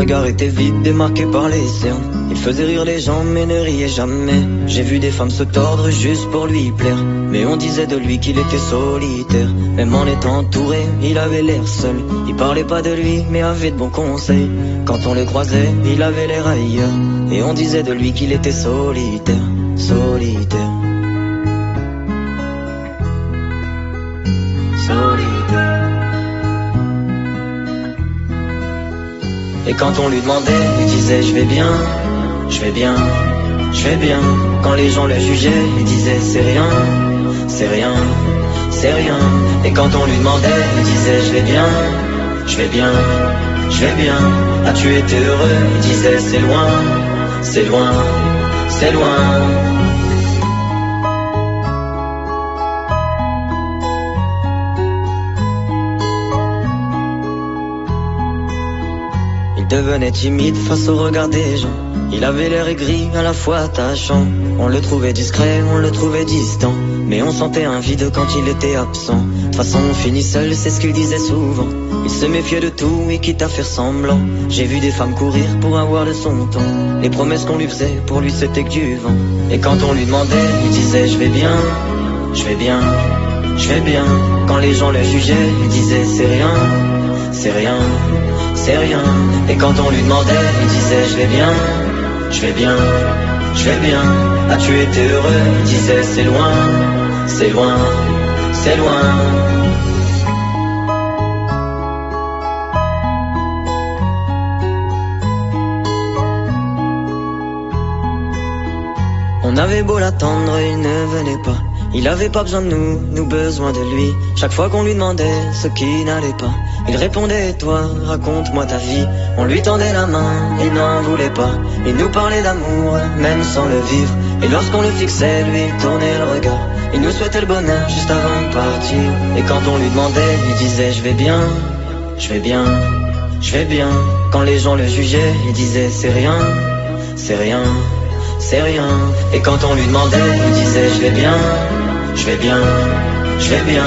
regard était vide, démarqué par les cernes. Il faisait rire les gens mais ne riait jamais. J'ai vu des femmes se tordre juste pour lui plaire, mais on disait de lui qu'il était solitaire. Même en étant entouré, il avait l'air seul. Il parlait pas de lui mais avait de bons conseils. Quand on le croisait, il avait l'air ailleurs, et on disait de lui qu'il était solitaire, solitaire, solitaire. Et quand on lui demandait, il disait je vais bien, je vais bien, je vais bien. Quand les gens le jugeaient, il disait c'est rien, c'est rien, c'est rien. Et quand on lui demandait, il disait je vais bien, je vais bien, je vais bien. As-tu été heureux? Il disait c'est loin, c'est loin, c'est loin. Il devenait timide face au regard des gens. Il avait l'air aigri, à la fois attachant. On le trouvait discret, on le trouvait distant, mais on sentait un vide quand il était absent. De toute façon on finit seul, c'est ce qu'il disait souvent. Il se méfiait de tout et quitte à faire semblant. J'ai vu des femmes courir pour avoir de son temps. Les promesses qu'on lui faisait, pour lui c'était que du vent. Et quand on lui demandait, il disait je vais bien, je vais bien, je vais bien. Quand les gens le jugeaient, il disait c'est rien, c'est rien, c'est rien. Et quand on lui demandait, il disait je vais bien, je vais bien, je vais bien. As-tu été heureux? Il disait c'est loin, c'est loin, c'est loin. On avait beau l'attendre, il ne venait pas. Il avait pas besoin de nous, nous besoin de lui. Chaque fois qu'on lui demandait ce qui n'allait pas, il répondait et toi, raconte-moi ta vie. On lui tendait la main, il n'en voulait pas. Il nous parlait d'amour, même sans le vivre. Et lorsqu'on le fixait, lui, il tournait le regard. Il nous souhaitait le bonheur juste avant de partir. Et quand on lui demandait, il disait je vais bien, je vais bien, je vais bien. Quand les gens le jugeaient, il disait c'est rien, c'est rien, c'est rien. Et quand on lui demandait, il disait je vais bien, je vais bien, je vais bien.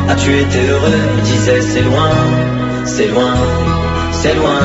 As-tu été heureux? Il disait c'est loin, c'est loin, c'est loin.